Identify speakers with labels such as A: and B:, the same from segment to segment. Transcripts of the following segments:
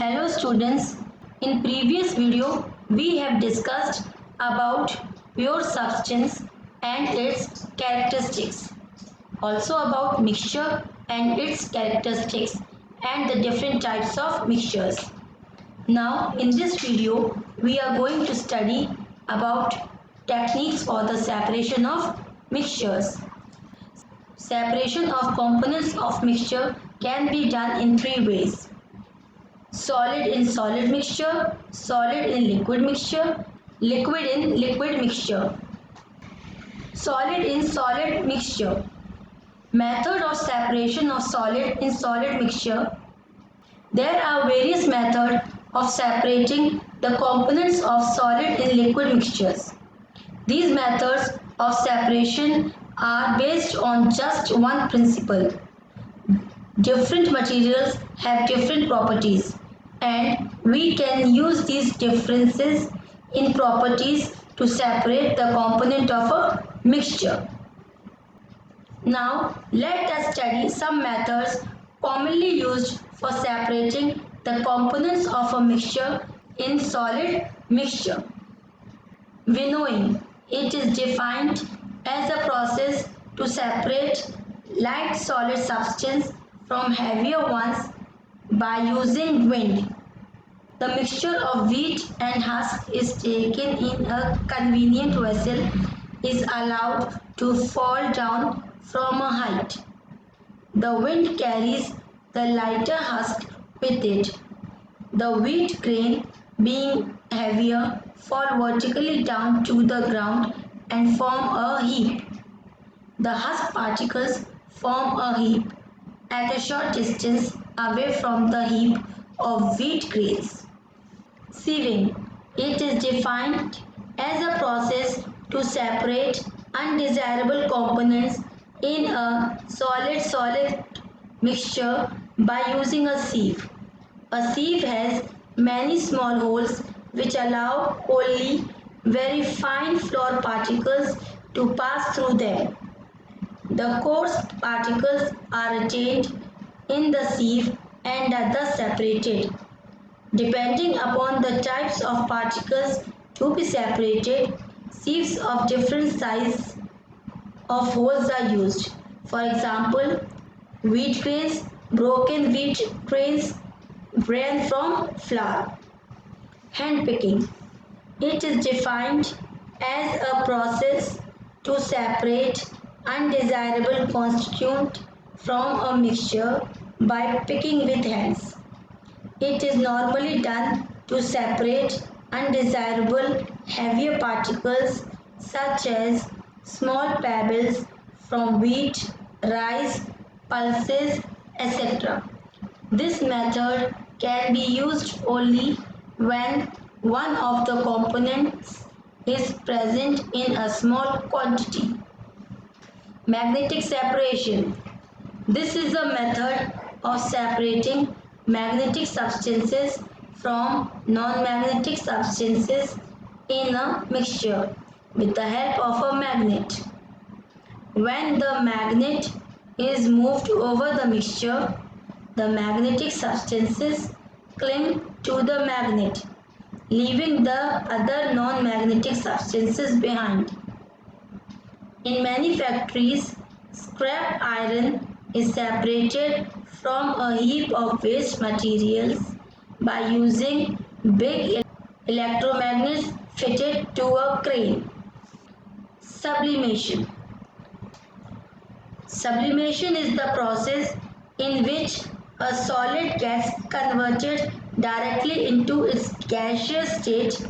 A: Hello students, in previous video we have discussed about pure substance and its characteristics, also about mixture and its characteristics and the different types of mixtures. Now in this video we are going to study about techniques for the separation of mixtures. Separation of components of mixture can be done in three ways: solid in solid mixture, solid in liquid mixture, liquid in liquid mixture. Solid in solid mixture. Method of separation of solid in solid mixture. There are various methods of separating the components of solid in liquid mixtures. These methods of separation are based on just one principle: different materials have different properties, and we can use these differences in properties to separate the component of a mixture. Now, let us study some methods commonly used for separating the components of a mixture in solid mixture. Winnowing. It is defined as a process to separate light solid substance from heavier ones by using wind. The mixture of wheat and husk is taken in a convenient vessel, is allowed to fall down from a height. The wind carries the lighter husk with it. The wheat grain, being heavier, fall vertically down to the ground and form a heap. The husk particles form a heap at a short distance away from the heap of wheat grains. Sieving. It is defined as a process to separate undesirable components in a solid-solid mixture by using a sieve. A sieve has many small holes which allow only very fine flour particles to pass through them. The coarse particles are retained in the sieve and are thus separated. Depending upon the types of particles to be separated, sieves of different size of holes are used. For example, wheat grains, broken wheat grains, bran from flour. Handpicking. It is defined as a process to separate undesirable constituent from a mixture by picking with hands. It is normally done to separate undesirable heavier particles such as small pebbles from wheat, rice, pulses, etc. This method can be used only when one of the components is present in a small quantity. Magnetic separation. This is a method of separating magnetic substances from non-magnetic substances in a mixture with the help of a magnet. When the magnet is moved over the mixture, the magnetic substances cling to the magnet, leaving the other non-magnetic substances behind. In many factories, scrap iron is separated from a heap of waste materials by using big electromagnets fitted to a crane. Sublimation. Sublimation is the process in which a solid gets converted directly into its gaseous state,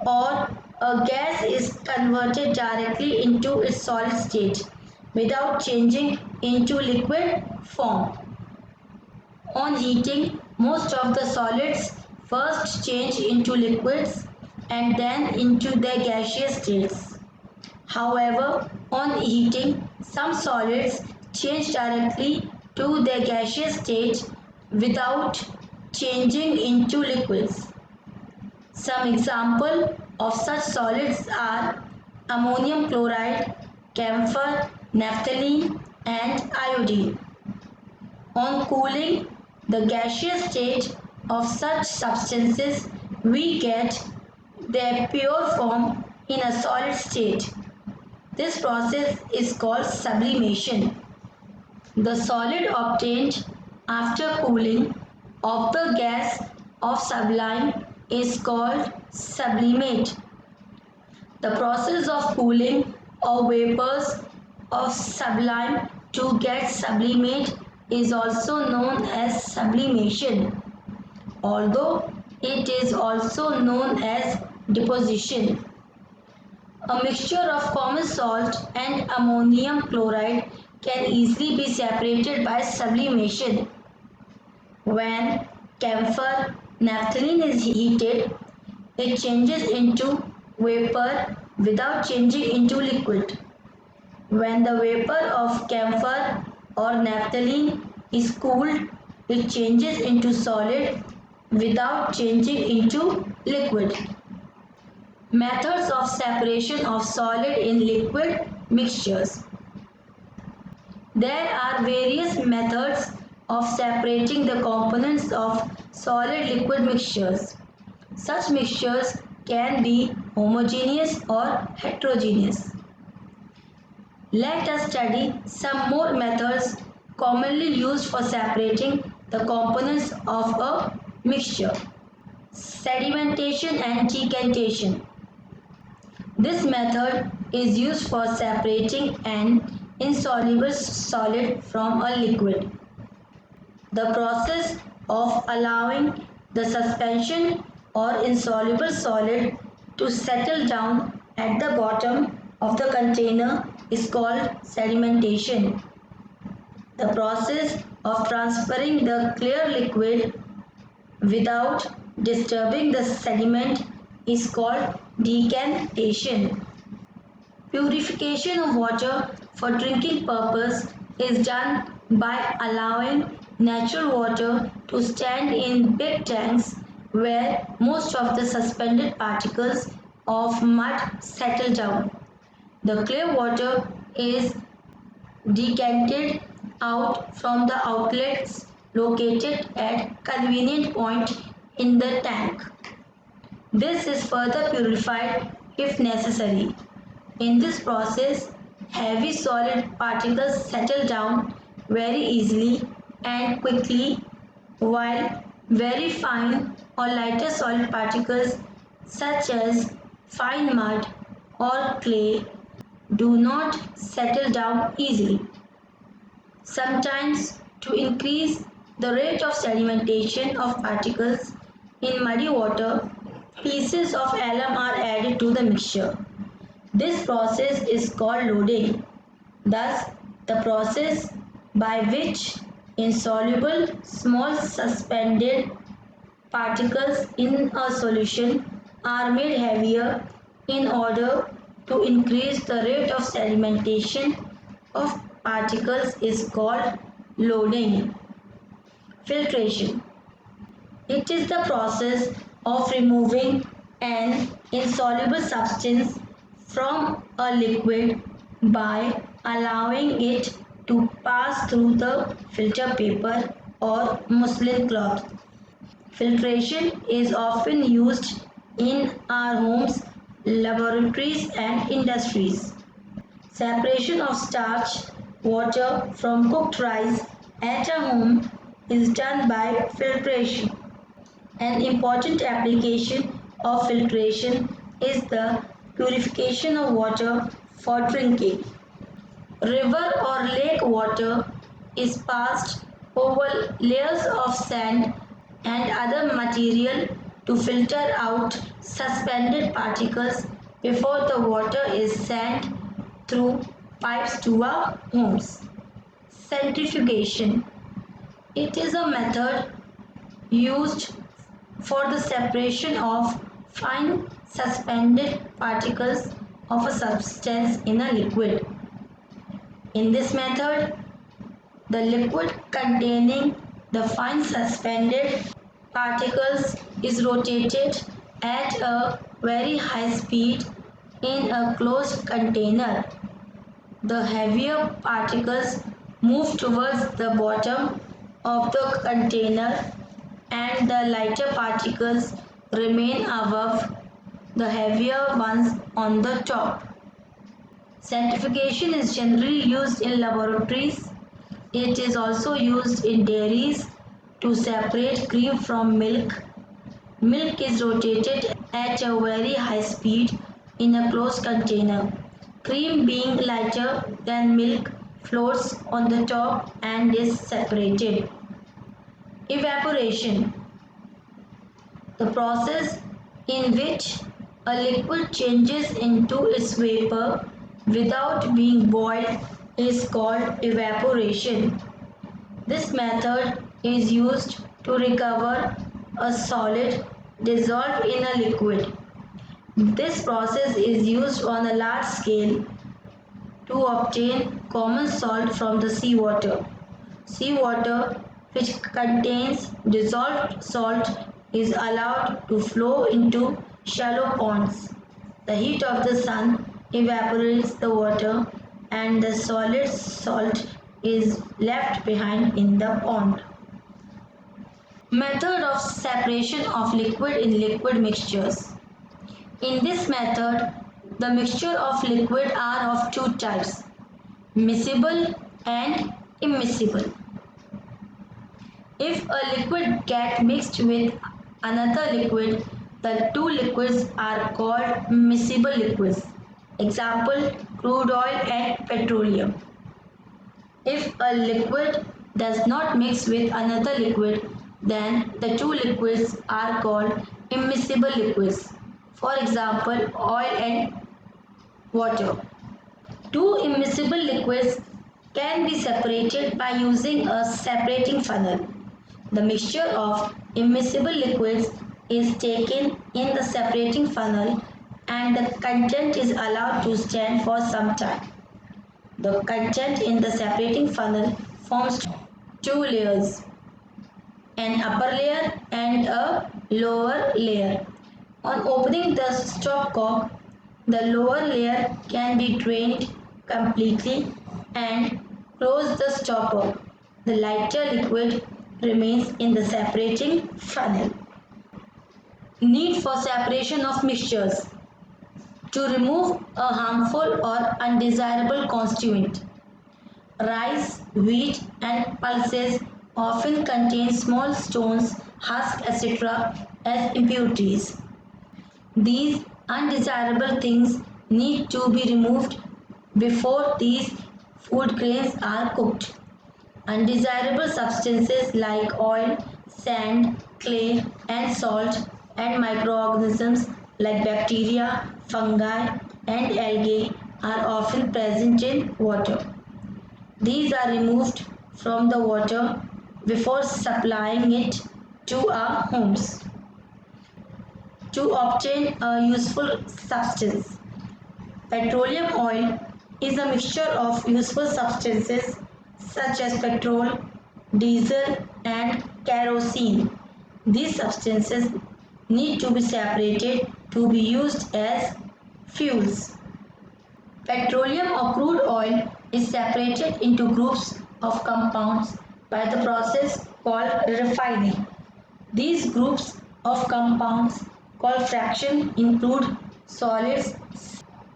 A: or a gas is converted directly into its solid state without changing into liquid form. On heating, most of the solids first change into liquids and then into their gaseous states. However, on heating, some solids change directly to their gaseous state without changing into liquids. Some examples of such solids are ammonium chloride, camphor, naphthalene, and iodine. On cooling, the gaseous state of such substances, we get their pure form in a solid state. This process is called sublimation. The solid obtained after cooling of the gas of sublime is called sublimate. The process of cooling of vapors of sublime to get sublimate is also known as sublimation, although it is also known as deposition. A mixture of common salt and ammonium chloride can easily be separated by sublimation. When camphor naphthalene is heated, it changes into vapor without changing into liquid. When the vapor of camphor or naphthalene is cooled, it changes into solid without changing into liquid. Methods of separation of solid in liquid mixtures. There are various methods of separating the components of solid liquid mixtures. Such mixtures can be homogeneous or heterogeneous. Let us study some more methods commonly used for separating the components of a mixture. Sedimentation and decantation. This method is used for separating an insoluble solid from a liquid. The process of allowing the suspension or insoluble solid to settle down at the bottom of the container is called sedimentation. The process of transferring the clear liquid without disturbing the sediment is called decantation. Purification of water for drinking purpose is done by allowing natural water to stand in big tanks where most of the suspended particles of mud settle down. The clear water is decanted out from the outlets located at convenient point in the tank. This is further purified if necessary. In this process, heavy solid particles settle down very easily and quickly, while very fine or lighter solid particles such as fine mud or clay do not settle down easily. Sometimes, to increase the rate of sedimentation of particles in muddy water, pieces of alum are added to the mixture. This process is called loading. Thus, the process by which insoluble small suspended particles in a solution are made heavier in order to increase the rate of sedimentation of particles is called loading. Filtration. It is the process of removing an insoluble substance from a liquid by allowing it to pass through the filter paper or muslin cloth. Filtration is often used in our homes, laboratories, and industries. Separation of starch, water from cooked rice at a home is done by filtration. An important application of filtration is the purification of water for drinking. River or lake water is passed over layers of sand and other material to filter out suspended particles before the water is sent through pipes to our homes. Centrifugation. It is a method used for the separation of fine suspended particles of a substance in a liquid. In this method, the liquid containing the fine suspended particles is rotated at a very high speed in a closed container. The heavier particles move towards the bottom of the container and the lighter particles remain above the heavier ones on the top. Centrifugation is generally used in laboratories. It is also used in dairies to separate cream from milk. Milk is rotated at a very high speed in a closed container. Cream, being lighter than milk, floats on the top and is separated. Evaporation, the process in which a liquid changes into its vapor without being boiled, is called evaporation. This method is used to recover a solid dissolved in a liquid. This process is used on a large scale to obtain common salt from the seawater. Seawater, which contains dissolved salt, is allowed to flow into shallow ponds. The heat of the sun evaporates the water and the solid salt is left behind in the pond. Method of separation of liquid in liquid mixtures. In this method, the mixture of liquid are of two types, miscible and immiscible. If a liquid gets mixed with another liquid, the two liquids are called miscible liquids. Example, crude oil and petroleum. If a liquid does not mix with another liquid, then the two liquids are called immiscible liquids. For example, oil and water. Two immiscible liquids can be separated by using a separating funnel. The mixture of immiscible liquids is taken in the separating funnel and the content is allowed to stand for some time. The content in the separating funnel forms two layers, an upper layer and a lower layer. On opening the stopcock, the lower layer can be drained completely and close the stopper. The lighter liquid remains in the separating funnel. Need for separation of mixtures. To remove a harmful or undesirable constituent. Rice, wheat and pulses often contain small stones, husks, etc. as impurities. These undesirable things need to be removed before these food grains are cooked. Undesirable substances like oil, sand, clay and salt and microorganisms like bacteria, fungi and algae are often present in water. These are removed from the water before supplying it to our homes. To obtain a useful substance. Petroleum oil is a mixture of useful substances such as petrol, diesel and kerosene. These substances need to be separated to be used as fuels. Petroleum or crude oil is separated into groups of compounds by the process called refining. These groups of compounds called fraction include solids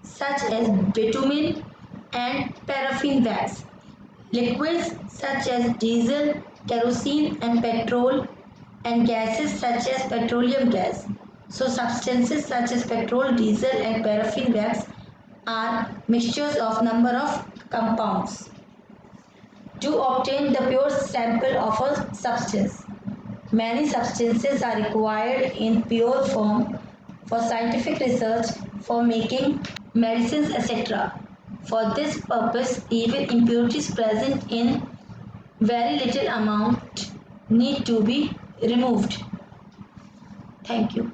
A: such as bitumen and paraffin wax, liquids such as diesel, kerosene and petrol, and gases such as petroleum gas. So substances such as petrol, diesel and paraffin wax are mixtures of number of compounds. To obtain the pure sample of a substance, many substances are required in pure form for scientific research, for making medicines, etc. For this purpose, even impurities present in very little amount need to be removed. Thank you.